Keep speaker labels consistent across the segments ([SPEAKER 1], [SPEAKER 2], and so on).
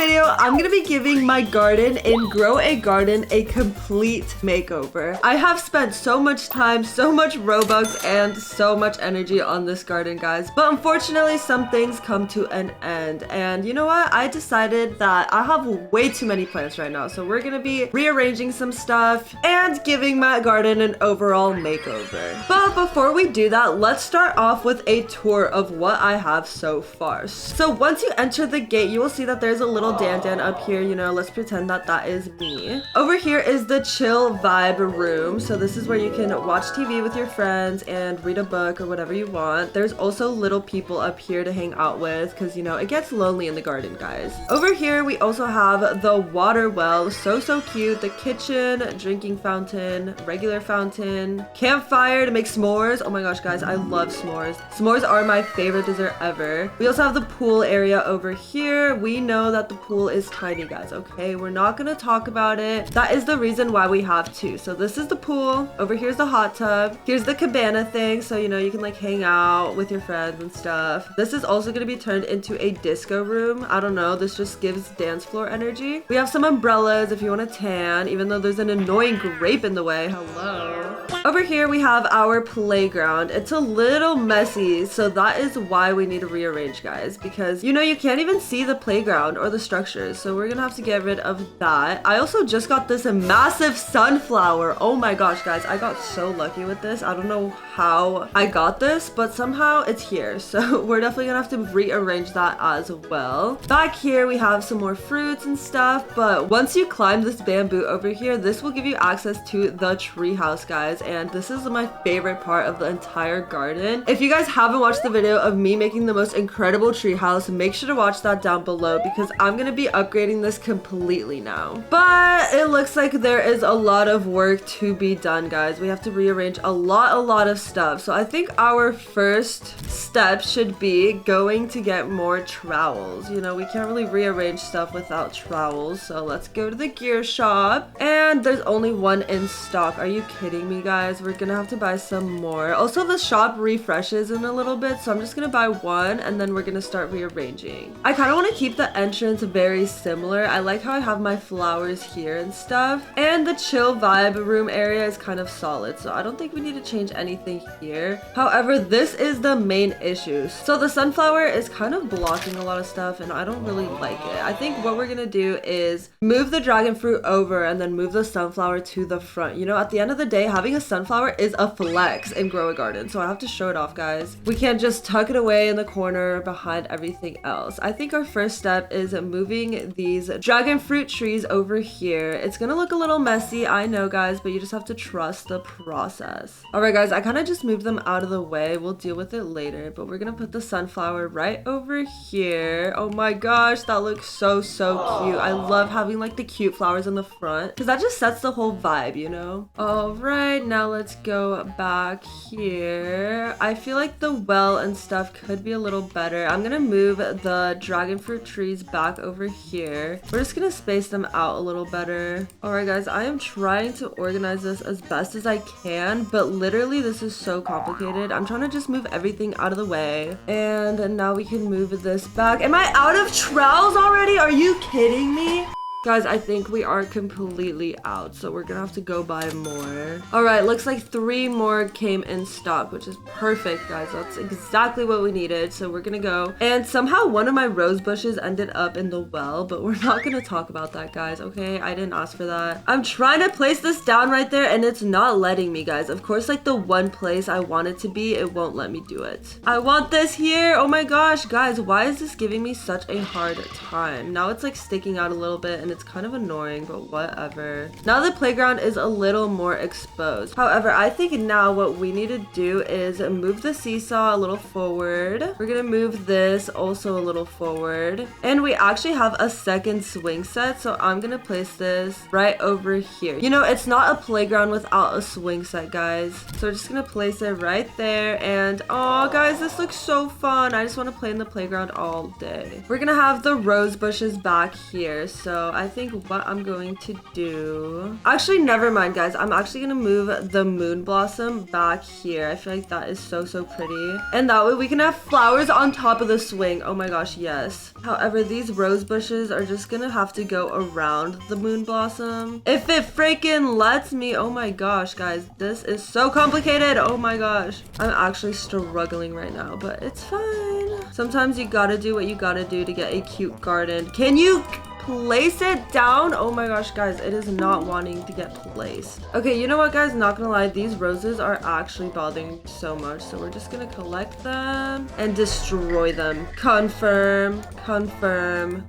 [SPEAKER 1] video, I'm gonna be giving my garden in Grow a Garden a complete makeover. I have spent so much time, so much Robux, and so much energy on this garden, guys. But unfortunately, some things come to an end. And you know what? I decided that I have way too many plants right now. So we're gonna be rearranging some stuff and giving my garden an overall makeover. But before we do that, let's start off with a tour of what I have so far. So once you enter the gate, you will see that there's a little Dan up here. You know, let's pretend that that is me. Over here is the chill vibe room. So this is where you can watch TV with your friends and read a book or whatever you want. There's also little people up here to hang out with because, you know, it gets lonely in the garden, guys. Over here, we also have the water well. So cute. The kitchen, drinking fountain, regular fountain, campfire to make s'mores. Oh my gosh, guys, I love s'mores. S'mores are my favorite dessert ever. We also have the pool area over here. We know that the pool is tiny, guys, okay? We're not gonna talk about it. That is the reason why we have two. So this is the pool. Over here's the hot tub. Here's the cabana thing, so you know you can like hang out with your friends and stuff. This is also gonna be turned into a disco room. I don't know, this just gives dance floor energy. We have some umbrellas if you want to tan, even though there's an annoying grape in the way. Hello. Over here we have our playground. It's a little messy, so that is why we need to rearrange, guys, because you know you can't even see the playground or the structures, so we're gonna have to get rid of that. I also just got this massive sunflower. Oh my gosh, guys, I got so lucky with this. I don't know how I got this, but somehow it's here, so we're definitely gonna have to rearrange that as well. Back here we have some more fruits and stuff, but once you climb this bamboo over here, this will give you access to the tree house, guys, and this is my favorite part of the entire garden. If you guys haven't watched the video of me making the most incredible tree house, make sure to watch that down below because I'm gonna be upgrading this completely now. But it looks like there is a lot of work to be done, guys. We have to rearrange a lot of stuff. So I think our first step should be going to get more trowels. You know, we can't really rearrange stuff without trowels. So let's go to the gear shop. And there's only one in stock. Are you kidding me, guys? We're gonna have to buy some more. Also, the shop refreshes in a little bit, so I'm just gonna buy one and then we're gonna start rearranging. I kind of want to keep the entrance very similar. I like how I have my flowers here and stuff. And the chill vibe room area is kind of solid, so I don't think we need to change anything here. However, this is the main issue. So the sunflower is kind of blocking a lot of stuff and I don't really like it. I think what we're gonna do is move the dragon fruit over and then move the sunflower to the front. You know, at the end of the day, having a sunflower is a flex in Grow a Garden, so I have to show it off, guys. We can't just tuck it away in the corner behind everything else. I think our first step is moving these dragon fruit trees over here. It's gonna look a little messy, I know, guys, but you just have to trust the process. All right, guys, I kind of just moved them out of the way. We'll deal with it later, but we're gonna put the sunflower right over here. Oh my gosh, that looks so cute. I love having like the cute flowers in the front because that just sets the whole vibe, you know? All right, now let's go back here. I feel like the well and stuff could be a little better. I'm gonna move the dragon fruit trees back over here. We're just gonna space them out a little better. All right, guys, I am trying to organize this as best as I can, but literally this is so complicated. I'm trying to just move everything out of the way. And now we can move this back. Am I out of trowels already? Are you kidding me? Guys, I think we are completely out, so we're gonna have to go buy more. All right, looks like 3 more came in stock, which is perfect, guys. That's exactly what we needed, so we're gonna go. And somehow one of my rose bushes ended up in the well, but we're not gonna talk about that, guys, okay? I didn't ask for that. I'm trying to place this down right there, and it's not letting me, guys. Of course, like the one place I want it to be, it won't let me do it. I want this here. Oh my gosh, guys, why is this giving me such a hard time? Now it's like sticking out a little bit, and it's kind of annoying, but whatever. Now the playground is a little more exposed. However, I think now what we need to do is move the seesaw a little forward. We're gonna move this also a little forward. And we actually have a second swing set, so I'm gonna place this right over here. You know, it's not a playground without a swing set, guys. So we're just gonna place it right there. And oh, guys, this looks so fun. I just want to play in the playground all day. We're gonna have the rose bushes back here, so I think what I'm going to do... Actually, never mind, guys. I'm actually going to move the moon blossom back here. I feel like that is so pretty. And that way we can have flowers on top of the swing. Oh my gosh, yes. However, these rose bushes are just gonna have to go around the moon blossom. If it freaking lets me. Oh my gosh, guys. This is so complicated. Oh my gosh. I'm actually struggling right now, but it's fine. Sometimes you gotta do what you gotta do to get a cute garden. Can you place it down? Oh my gosh, guys, it is not wanting to get placed. Okay, you know what, guys? Not gonna lie, these roses are actually bothering me so much, so we're just gonna collect them and destroy them. Confirm.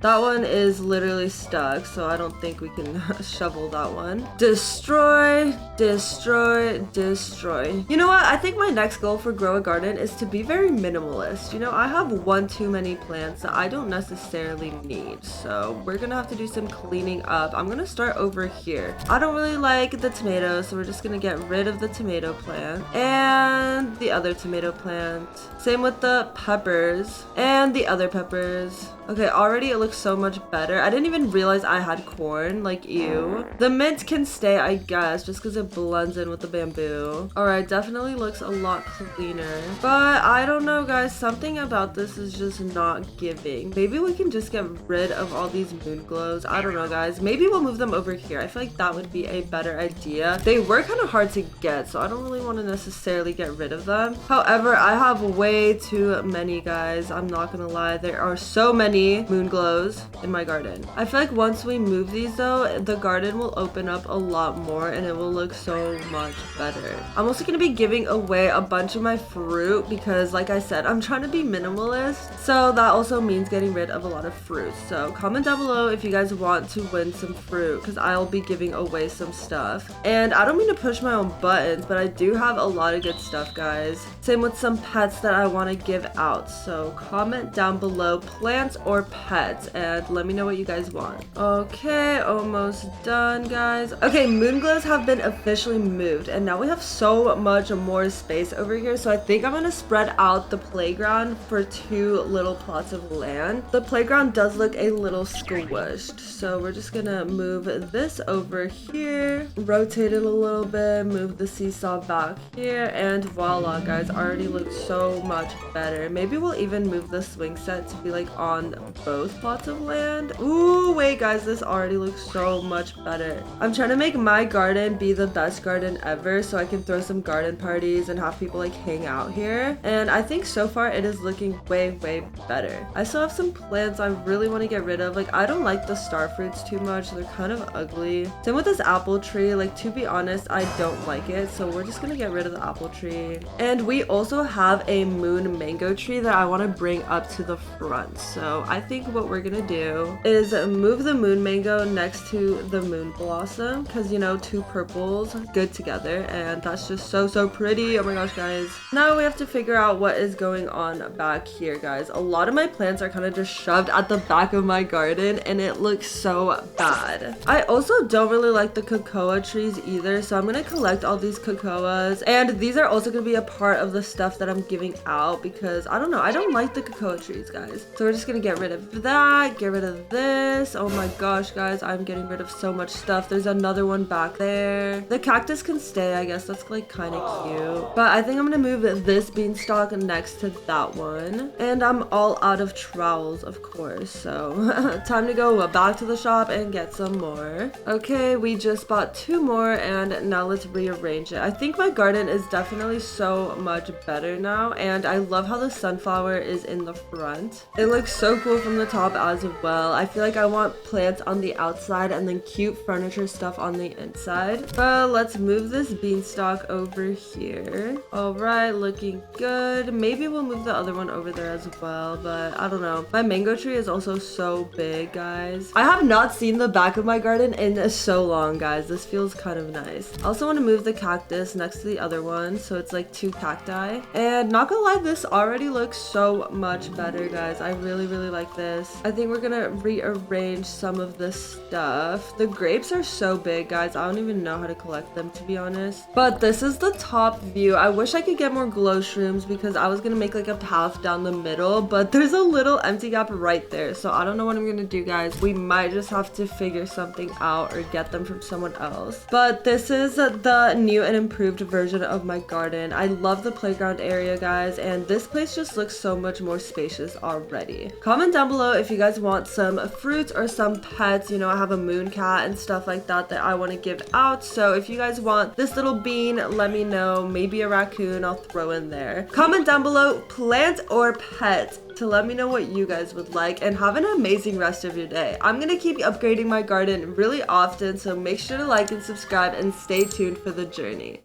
[SPEAKER 1] That one is literally stuck, so I don't think we can shovel that one. Destroy. You know what? I think my next goal for Grow a Garden is to be very minimalist. You know, I have one too many plants that I don't necessarily need, so we're gonna have to do some cleaning up. I'm gonna start over here. I don't really like the tomatoes, so we're just gonna get rid of the tomato plant and the other tomato plant. Same with the peppers and the other peppers. Okay, already it looks so much better. I didn't even realize I had corn, like ew. The mint can stay, I guess, just because it blends in with the bamboo. All right, definitely looks a lot cleaner. But I don't know, guys, something about this is just not giving. Maybe we can just get rid of all these moon glows. I don't know, guys. Maybe we'll move them over here. I feel like that would be a better idea. They were kind of hard to get, so I don't really want to necessarily get rid of them. However, I have way too many, guys. I'm not gonna lie. There are so many moon glows in my garden. I feel like once we move these though, the garden will open up a lot more and it will look so much better. I'm also gonna be giving away a bunch of my fruit because, like I said, I'm trying to be minimalist, so that also means getting rid of a lot of fruit. So comment down below if you guys want to win some fruit because I'll be giving away some stuff. And I don't mean to push my own buttons, but I do have a lot of good stuff, guys. Same with some pets that I want to give out, so comment down below plants or pets and let me know what you guys want. Okay, almost done, guys. Okay, moon glows have been officially moved and now we have so much more space over here, so I think I'm gonna spread out the playground for 2 little plots of land. The playground does look a little squished, so we're just gonna move this over here, rotate it a little bit, move the seesaw back here, and voila, guys, already looks so much better. Maybe we'll even move the swing set to be like on both plots of land. Ooh, wait, guys, this already looks so much better. I'm trying to make my garden be the best garden ever so I can throw some garden parties and have people like hang out here, and I think so far it is looking way better. I still have some plants I really want to get rid of. Like, I don't like the star fruits too much. They're kind of ugly. Same with this apple tree. Like, to be honest, I don't like it, so we're just gonna get rid of the apple tree. And we also have a moon mango tree that I want to bring up to the front, so I think what we're gonna do is move the moon mango next to the moon blossom because, you know, 2 purples good together, and that's just so pretty. Oh my gosh, guys. Now we have to figure out what is going on back here, guys. A lot of my plants are kind of just shoved at the back of my garden and it looks so bad. I also don't really like the cocoa trees either, so I'm gonna collect all these cocoas, and these are also gonna be a part of the stuff that I'm giving out because I don't know, I don't like the cocoa trees, guys. So we're just gonna get rid of that, get rid of this. Oh my gosh, guys, I'm getting rid of so much stuff. There's another one back there. The cactus can stay, I guess. That's like kind of cute, but I think I'm gonna move this beanstalk next to that one, and I'm all out of trowels, of course, so time to go back to the shop and get some more. Okay, we just bought 2 more and now let's rearrange it. I think my garden is definitely so much better now, and I love how the sunflower is in the front. It looks so cool from the top as well. I feel like I want plants on the outside and then cute furniture stuff on the inside. But let's move this beanstalk over here. All right, looking good. Maybe we'll move the other one over there as well, but I don't know. My mango tree is also so big, guys. I have not seen the back of my garden in so long, guys. This feels kind of nice. I also want to move the cactus next to the other one, so it's like 2 cacti. And not gonna lie, this already looks so much better, guys. I really like this. I think we're gonna rearrange some of this stuff. The grapes are so big, guys. I don't even know how to collect them, to be honest. But this is the top view. I wish I could get more glow shrooms because I was gonna make like a path down the middle, but there's a little empty gap right there, so I don't know what I'm gonna do, guys. We might just have to figure something out or get them from someone else. But this is the new and improved version of my garden. I love the playground area, guys, and this place just looks so much more spacious already. Comment down below if you guys want some fruits or some pets. You know, I have a moon cat and stuff like that I want to give out. So if you guys want this little bean, let me know. Maybe a raccoon I'll throw in there. Comment down below, plant or pet, to let me know what you guys would like, and have an amazing rest of your day. I'm gonna keep upgrading my garden really often, so make sure to like and subscribe and stay tuned for the journey.